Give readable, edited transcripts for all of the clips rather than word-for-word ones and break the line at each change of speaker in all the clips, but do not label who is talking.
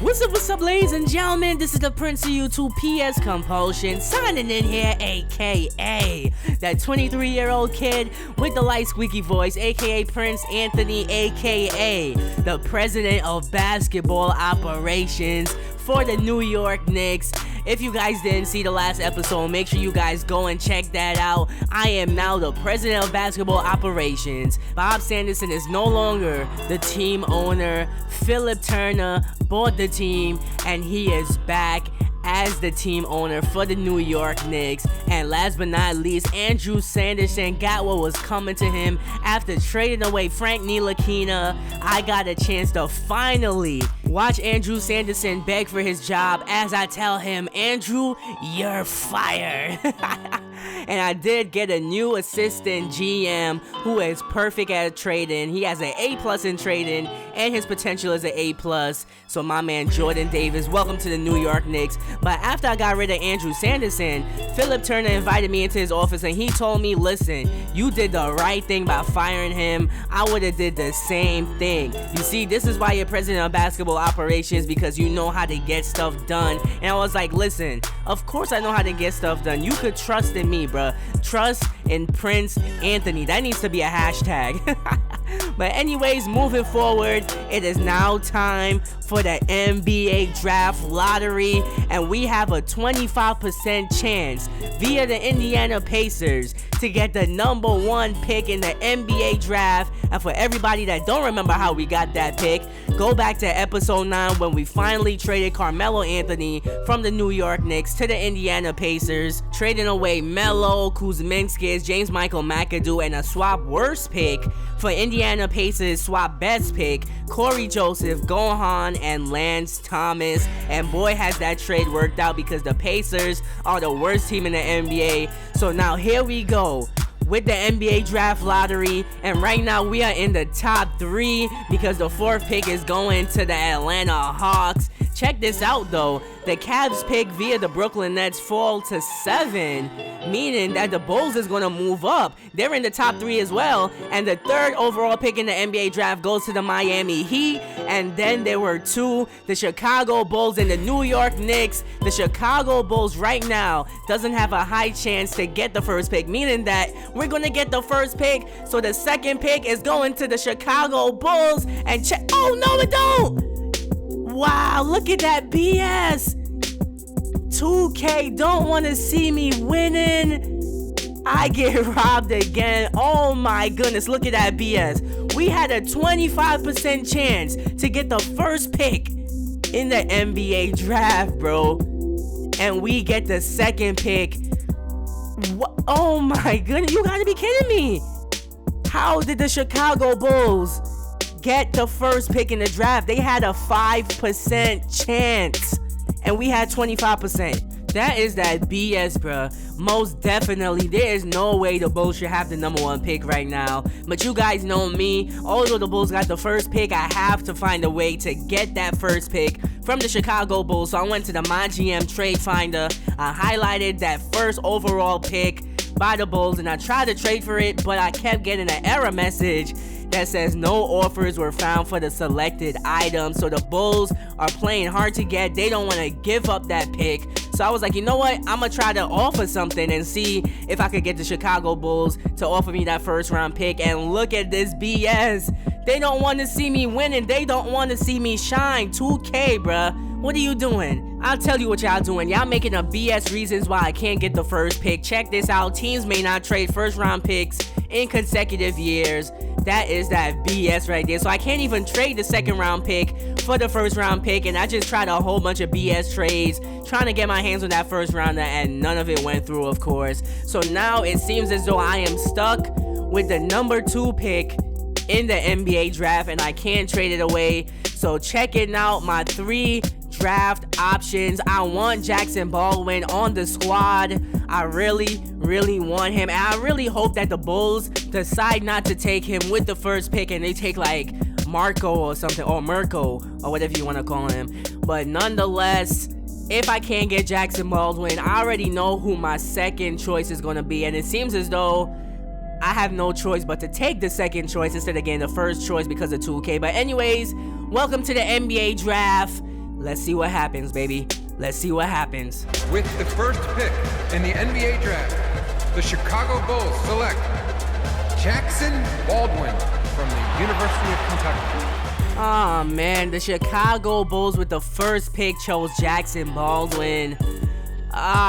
What's up, ladies and gentlemen? This is the Prince of YouTube PS Compulsion signing in here, aka that 23-year-old kid with the light squeaky voice, aka Prince Anthony, aka the president of basketball operations for the New York Knicks. If you guys didn't see the last episode, make sure you guys go and check that out. I am now the president of basketball operations. Bob Sanderson is no longer the team owner. Philip Turner bought the team and he is back as the team owner for the New York Knicks. And last but not least, Andrew Sanderson got what was coming to him after trading away Frank Ntilikina. I got a chance to finally watch Andrew Sanderson beg for his job as I tell him, Andrew, you're fired. And I did get a new assistant GM who is perfect at trading. He has an A+ in trading and his potential is an A+. So my man Jordan Davis, welcome to the New York Knicks. But after I got rid of Andrew Sanderson, Philip Turner invited me into his office and he told me, listen, you did the right thing by firing him. I would have did the same thing. You see, this is why you're president of basketball operations, because you know how to get stuff done. And I was like, listen, of course I know how to get stuff done. You could trust in me, bruh. Trust in Prince Anthony. That needs to be a hashtag. But anyways, moving forward, it is now time for the NBA draft lottery, and we have a 25% chance via the Indiana Pacers to get the number 1 pick in the NBA draft. And for everybody that don't remember how we got that pick, go back to episode 9 when we finally traded Carmelo Anthony from the New York Knicks to the Indiana Pacers, trading away Melo, Kuzminskis, James Michael McAdoo, and a swap worst pick for Indiana Pacers swap best pick, Corey Joseph, Gohan, and Lance Thomas. And boy, has that trade worked out, because the Pacers are the worst team in the NBA. So now here we go with the NBA draft lottery, and right now we are in the top 3 because the 4th pick is going to the Atlanta Hawks. Check this out though, the Cavs pick via the Brooklyn Nets fall to 7, meaning that the Bulls is going to move up. They're in the top 3 as well, and the 3rd overall pick in the NBA draft goes to the Miami Heat. And then there were 2, the Chicago Bulls and the New York Knicks. The Chicago Bulls right now doesn't have a high chance to get the 1st pick, meaning that we're going to get the 1st pick, so the 2nd pick is going to the Chicago Bulls. And check, oh no it don't. Wow, look at that BS. 2K don't want to see me winning. I get robbed again. Oh my goodness, look at that BS. We had a 25% chance to get the 1st pick in the NBA draft, bro. And we get the 2nd pick. Oh my goodness, you gotta be kidding me. How did the Chicago Bulls get the 1st pick in the draft? They had a 5% chance and we had 25%. That is that BS, bruh. Most definitely, there is no way the Bulls should have the number 1 pick right now. But you guys know me. Although the Bulls got the 1st pick, I have to find a way to get that 1st pick from the Chicago Bulls. So I went to the MyGM trade finder. I highlighted that 1st overall pick by the Bulls and I tried to trade for it, but I kept getting an error message that says no offers were found for the selected item. So the Bulls are playing hard to get. They don't want to give up that pick. So I was like, you know what? I'm going to try to offer something and see if I could get the Chicago Bulls to offer me that 1st round pick. And look at this BS. They don't want to see me winning. They don't want to see me shine. 2K, bruh. What are you doing? I'll tell you what y'all doing. Y'all making up BS reasons why I can't get the 1st pick. Check this out. Teams may not trade 1st round picks in consecutive years. That is that BS right there. So I can't even trade the 2nd round pick for the 1st round pick. And I just tried a whole bunch of BS trades trying to get my hands on that 1st rounder, and none of it went through, of course. So now it seems as though I am stuck with the number 2 pick in the NBA draft and I can't trade it away. So checking out my 3 draft options. I want Jackson Baldwin on the squad. I really want him, and I really hope that the Bulls decide not to take him with the 1st pick and they take like Marco or something, or Mirko, or whatever you want to call him. But nonetheless, if I can't get Jackson Baldwin, I already know who my 2nd choice is going to be, and it seems as though I have no choice but to take the 2nd choice instead of getting the 1st choice because of 2K. But anyways, welcome to the NBA draft. Let's see what happens, baby. Let's see what happens.
With the first pick in the NBA draft, the Chicago Bulls select Jackson Baldwin from the University of Kentucky.
Oh man, the Chicago Bulls with the first pick chose Jackson Baldwin.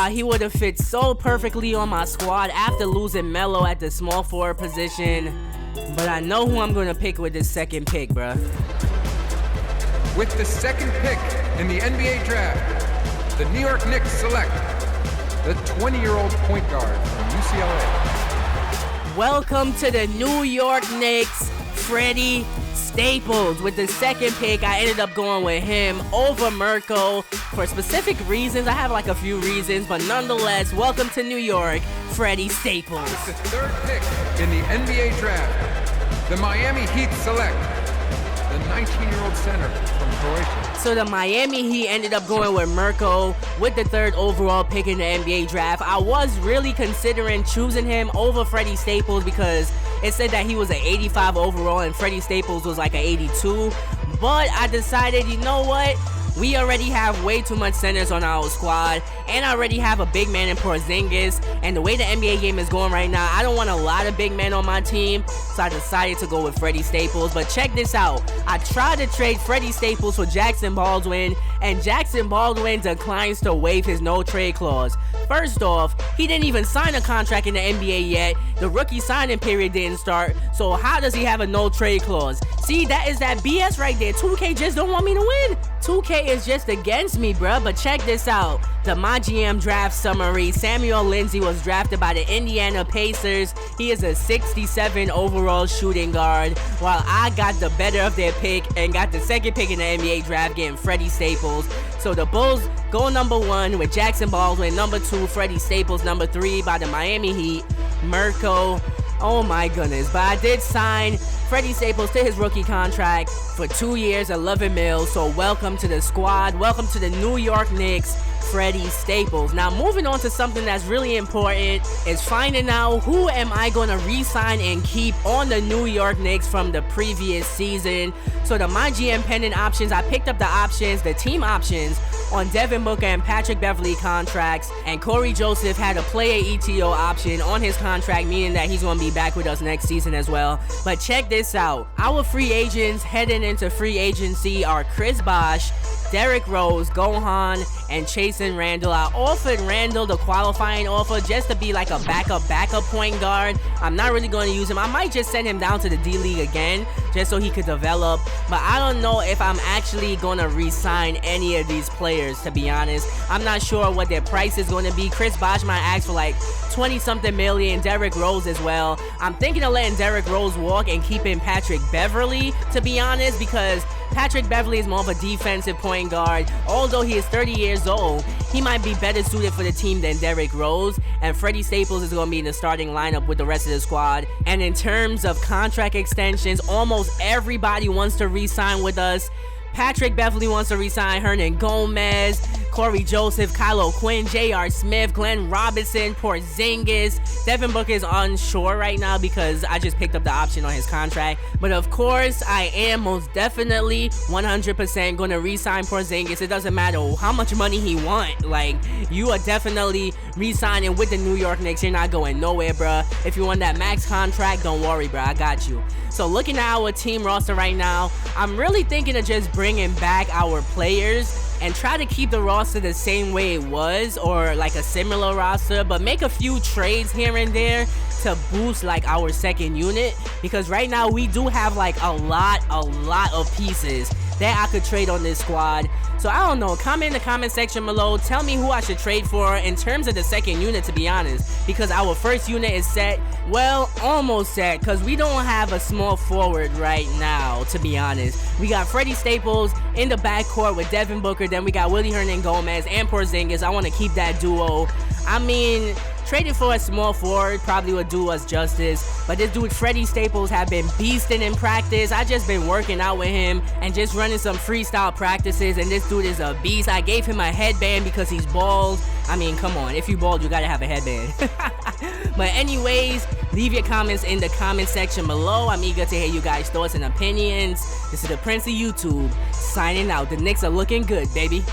He would have fit so perfectly on my squad after losing Melo at the small forward position. But I know who I'm gonna pick with this second pick, bruh.
With the second pick in the NBA draft, the New York Knicks select the 20-year-old point guard from UCLA.
Welcome to the New York Knicks, Freddie Staples. With the second pick, I ended up going with him over Mirko for specific reasons. I have like a few reasons, but nonetheless, welcome to New York, Freddie Staples.
With the third pick in the NBA draft, the Miami Heat select the 19-year-old center from Croatia.
So the Miami Heat ended up going with Mirko with the third overall pick in the NBA draft. I was really considering choosing him over Freddie Staples because it said that he was an 85 overall and Freddie Staples was like an 82. But I decided, you know what? We already have way too much centers on our squad, and I already have a big man in Porzingis, and the way the NBA game is going right now, I don't want a lot of big men on my team, so I decided to go with Freddie Staples. But check this out. I tried to trade Freddie Staples for Jackson Baldwin, and Jackson Baldwin declines to waive his no-trade clause. First off, he didn't even sign a contract in the NBA yet. The rookie signing period didn't start, so how does he have a no-trade clause? See, that is that BS right there. 2K just don't want me to win. 2K is just against me, bruh. But check this out. The Mygm draft summary. Samuel Lindsay was drafted by the Indiana Pacers. He is a 67 overall shooting guard, while I got the better of their pick and got the second pick in the NBA draft, getting Freddie Staples. So the Bulls go number 1 with Jackson Baldwin, number 2 Freddie Staples, number 3 by the Miami Heat, Mirko. Oh my goodness. But I did sign Freddie Staples to his rookie contract for 2 years, 11 mil. So welcome to the squad. Welcome to the New York Knicks, Freddie Staples. Now moving on to something that's really important is finding out who am I going to re-sign and keep on the New York Knicks from the previous season. So the Mygm pending options, I picked up the options, the team options on Devin Booker and Patrick Beverley contracts, and Corey Joseph had a player ETO option on his contract, meaning that he's going to be back with us next season as well. But check this out. Our free agents heading into free agency are Chris Bosh, Derrick Rose, Gohan, and Chasen Randall. I offered Randall the qualifying offer just to be like a backup point guard. I'm not really going to use him. I might just send him down to the D-League again just so he could develop. But I don't know if I'm actually going to re-sign any of these players, to be honest. I'm not sure what their price is going to be. Chris Bosh might ask for like 20-something million, Derrick Rose as well. I'm thinking of letting Derrick Rose walk and keeping Patrick Beverley, to be honest, because Patrick Beverley is more of a defensive point guard. Although he is 30 years old, he might be better suited for the team than Derrick Rose, and Freddie Staples is going to be in the starting lineup with the rest of the squad. And in terms of contract extensions, almost everybody wants to re-sign with us. Patrick Beverley wants to re-sign Hernan Gomez, Corey Joseph, Kylo Quinn, J.R. Smith, Glenn Robinson, Porzingis. Devin Booker is unsure right now because I just picked up the option on his contract. But of course, I am most definitely 100% going to re-sign Porzingis. It doesn't matter how much money he wants. Like, you are definitely re-signing with the New York Knicks. You're not going nowhere, bruh. If you want that max contract, don't worry, bruh. I got you. So looking at our team roster right now, I'm really thinking of just bringing back our players and try to keep the roster the same way it was, or like a similar roster, but make a few trades here and there to boost like our second unit, because right now we do have like a lot of pieces that I could trade on this squad. So I don't know, comment in the comment section below, tell me who I should trade for in terms of the second unit, to be honest, because our first unit is set, well, almost set, because we don't have a small forward right now, to be honest. We got Freddie Staples in the backcourt with Devin Booker, then we got Willie Hernan Gomez and Porzingis. I want to keep that duo. I mean, trading for a small forward probably would do us justice, but this dude Freddie Staples have been beasting in practice. I just been working out with him and just running some freestyle practices, and this dude is a beast. I gave him a headband because he's bald. I mean, come on, if you bald, you gotta have a headband. But anyways, leave your comments in the comment section below. I'm eager to hear you guys' thoughts and opinions. This is the Prince of YouTube, signing out. The Knicks are looking good, baby.